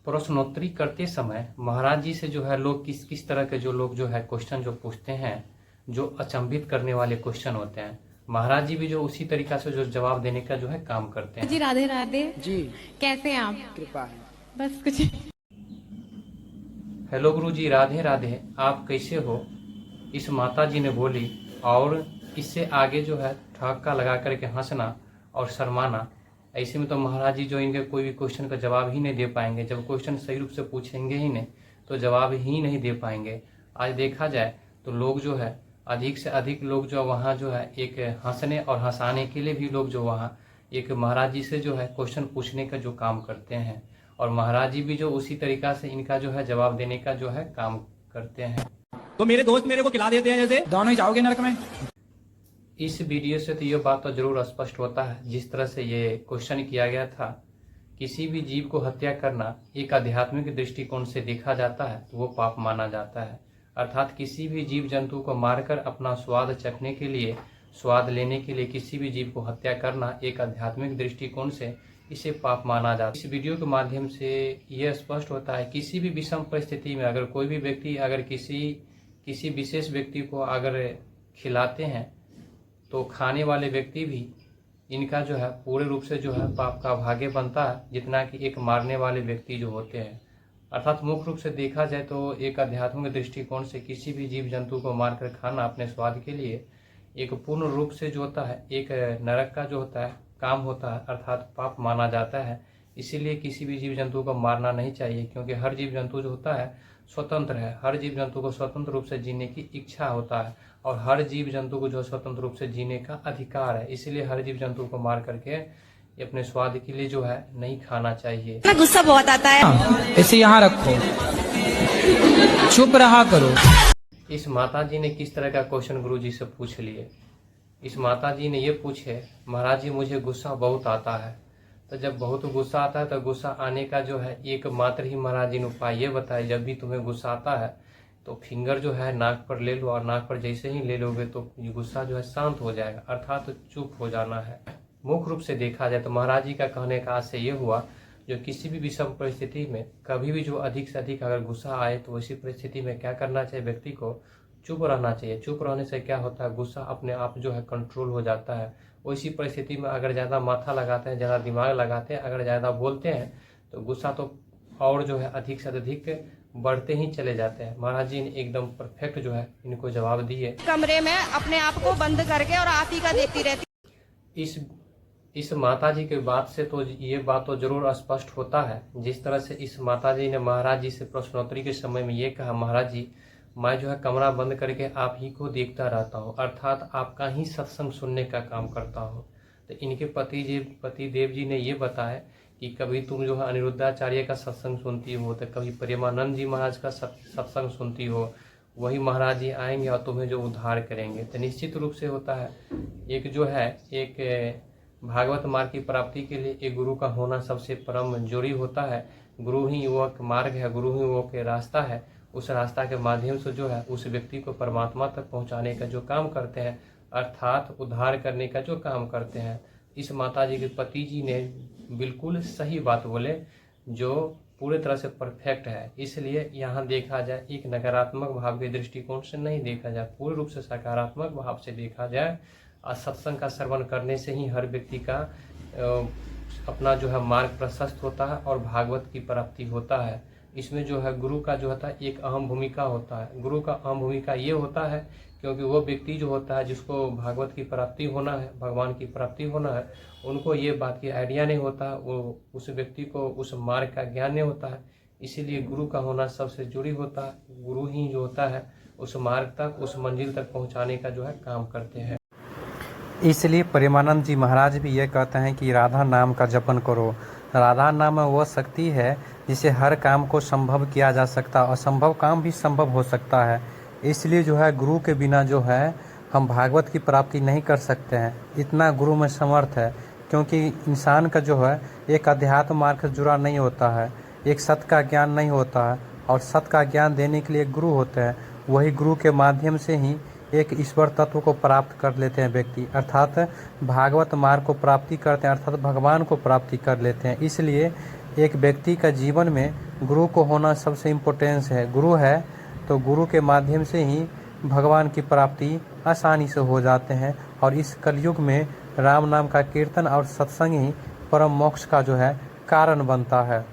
प्रश्नोत्तरी करते समय महाराज जी से जो है लोग किस किस तरह के जो लोग जो है क्वेश्चन जो पूछते हैं, जो अचंभित करने वाले क्वेश्चन होते हैं, महाराज जी भी जो उसी तरीका से जो जवाब देने का जो है काम करते जी हैं। राधे राधे जी कैसे हैं आप? कृपा है। बस कुछ हेलो गुरु जी, राधे राधे, आप कैसे हो? इस माता जी ने बोली। और इससे आगे जो है ठहाका लगा करके हंसना और शर्माना। ऐसे में तो महाराज जी जो इनके कोई भी क्वेश्चन का जवाब ही नहीं दे पाएंगे। जब क्वेश्चन सही रूप से पूछेंगे ही नहीं तो जवाब ही नहीं दे पाएंगे। आज देखा जाए तो लोग जो है अधिक से अधिक लोग जो वहाँ जो है एक हंसने और हंसाने के लिए भी लोग जो वहाँ एक महाराज जी से जो है क्वेश्चन पूछने का जो काम करते हैं, और महाराज जी भी जो उसी तरीका से इनका जो है जवाब देने का जो है काम करते हैं। तो मेरे दोस्त मेरे को खिला देते हैं जैसे दोनों ही जाओगे नरक में। इस वीडियो से तो ये बात तो जरूर स्पष्ट होता है, जिस तरह से ये क्वेश्चन किया गया था, किसी भी जीव को हत्या करना एक आध्यात्मिक दृष्टिकोण से देखा जाता है तो वो पाप माना जाता है। अर्थात किसी भी जीव जंतु को मारकर अपना स्वाद चखने के लिए, स्वाद लेने के लिए किसी भी जीव को हत्या करना एक आध्यात्मिक दृष्टिकोण से इसे पाप माना जाता है। इस वीडियो के माध्यम से यह स्पष्ट होता है, किसी भी विषम परिस्थिति में अगर कोई भी व्यक्ति अगर किसी विशेष व्यक्ति को अगर खिलाते हैं तो खाने वाले व्यक्ति भी इनका जो है पूरे रूप से जो है पाप का भागी बनता है, जितना कि एक मारने वाले व्यक्ति जो होते हैं। अर्थात मुख्य रूप से देखा जाए तो एक आध्यात्मिक दृष्टिकोण से किसी भी जीव जंतु को मारकर खाना अपने स्वाद के लिए एक पूर्ण रूप से जो होता है एक नरक का जो होता है काम होता है, अर्थात पाप माना जाता है। इसीलिए किसी भी जीव जंतु को मारना नहीं चाहिए, क्योंकि हर जीव जंतु जो होता है स्वतंत्र है। हर जीव जंतु को स्वतंत्र रूप से जीने की इच्छा होता है और हर जीव जंतु को जो स्वतंत्र रूप से जीने का अधिकार है। इसीलिए हर जीव जंतु को मार करके अपने स्वाद के लिए जो है नहीं खाना चाहिए। गुस्सा बहुत आता है। इसे यहाँ रखो, चुप रहा करो। इस माता जी ने किस तरह का क्वेश्चन गुरु जी से पूछ लिए। इस माता जी ने ये पूछे, महाराज जी मुझे गुस्सा बहुत आता है। तो जब बहुत गुस्सा आता है तो गुस्सा आने का जो है एक मात्र ही महाराज जी ने उपाय ये बताया, जब भी तुम्हें गुस्सा आता है तो फिंगर जो है नाक पर ले लो, और नाक पर जैसे ही ले लोगे तो ये गुस्सा जो है शांत हो जाएगा, अर्थात तो चुप हो जाना है। मुख्य रूप से देखा जाए तो महाराज जी का कहने का आशय ये हुआ, जो किसी भी विषम परिस्थिति में कभी भी जो अधिक से अधिक अगर गुस्सा आए तो वैसी परिस्थिति में क्या करना चाहिए, व्यक्ति को चुप रहना चाहिए। चुप रहने से क्या होता है, गुस्सा अपने आप जो है कंट्रोल हो जाता है। वैसी परिस्थिति में अगर ज़्यादा माथा लगाते हैं, ज़्यादा दिमाग लगाते हैं, अगर ज़्यादा बोलते हैं तो गुस्सा तो और जो है अधिक से अधिक बढ़ते ही चले जाते हैं। महाराज जी ने एकदम परफेक्ट जो है इनको जवाब दिए। कमरे में अपने आप को बंद करके और आप ही का देखती रहती। इस माता जी के बात से तो ये बात तो जरूर स्पष्ट होता है, जिस तरह से इस माता जी ने महाराज जी से प्रश्नोत्तरी के समय में ये कहा, महाराज जी मैं जो है कमरा बंद करके आप ही को देखता रहता हूँ, अर्थात आपका ही सत्संग सुनने का काम करता हूँ। तो इनके पति देव जी ने ये बताया कि कभी तुम जो है अनिरुद्धाचार्य का सत्संग सुनती हो, तो कभी प्रेमानंद जी महाराज का सत्संग सुनती हो, वही महाराज जी आएंगे और तुम्हें जो उद्धार करेंगे। तो निश्चित रूप से होता है एक जो है एक भागवत मार्ग की प्राप्ति के लिए एक गुरु का होना सबसे परम जरूरी होता है। गुरु ही वो मार्ग है, गुरु ही वो के रास्ता है। उस रास्ता के माध्यम से जो है उस व्यक्ति को परमात्मा तक पहुंचाने का जो काम करते हैं, अर्थात उद्धार करने का जो काम करते हैं। इस माता जी के पति जी ने बिल्कुल सही बात बोले, जो पूरे तरह से परफेक्ट है। इसलिए यहाँ देखा जाए एक नकारात्मक भाव के दृष्टिकोण से नहीं देखा जाए, पूर्ण रूप से सकारात्मक भाव से देखा जाए। और सत्संग का श्रवण करने से ही हर व्यक्ति का अपना जो है मार्ग प्रशस्त होता है और भागवत की प्राप्ति होता है। इसमें जो है गुरु का जो होता है एक अहम भूमिका होता है। गुरु का अहम भूमिका ये होता है क्योंकि वो व्यक्ति जो होता है जिसको भागवत की प्राप्ति होना है, भगवान की प्राप्ति होना है, उनको ये बात की आइडिया नहीं होता, वो उस व्यक्ति को उस मार्ग का ज्ञान नहीं होता है। इसीलिए गुरु का होना सबसे जरूरी होता है। गुरु ही जो होता है उस मार्ग तक, उस मंजिल तक पहुँचाने का जो है काम करते हैं। इसलिए प्रेमानंद जी महाराज भी ये कहते हैं कि राधा नाम का जपन करो। राधा नाम वह शक्ति है जिसे हर काम को संभव किया जा सकता है, असंभव काम भी संभव हो सकता है। इसलिए जो है गुरु के बिना जो है हम भागवत की प्राप्ति नहीं कर सकते हैं। इतना गुरु में समर्थ है, क्योंकि इंसान का जो है एक अध्यात्म मार्ग से जुड़ा नहीं होता है, एक सत्य का ज्ञान नहीं होता है, और सत्य का ज्ञान देने के लिए गुरु होते हैं। वही गुरु के माध्यम से ही एक ईश्वर तत्व को प्राप्त कर लेते हैं व्यक्ति, अर्थात भागवत मार्ग को प्राप्ति करते हैं, अर्थात भगवान को प्राप्ति कर लेते हैं। इसलिए एक व्यक्ति का जीवन में गुरु को होना सबसे इम्पोर्टेंस है। गुरु है तो गुरु के माध्यम से ही भगवान की प्राप्ति आसानी से हो जाते हैं। और इस कलयुग में राम नाम का कीर्तन और सत्संग ही परम मोक्ष का जो है कारण बनता है।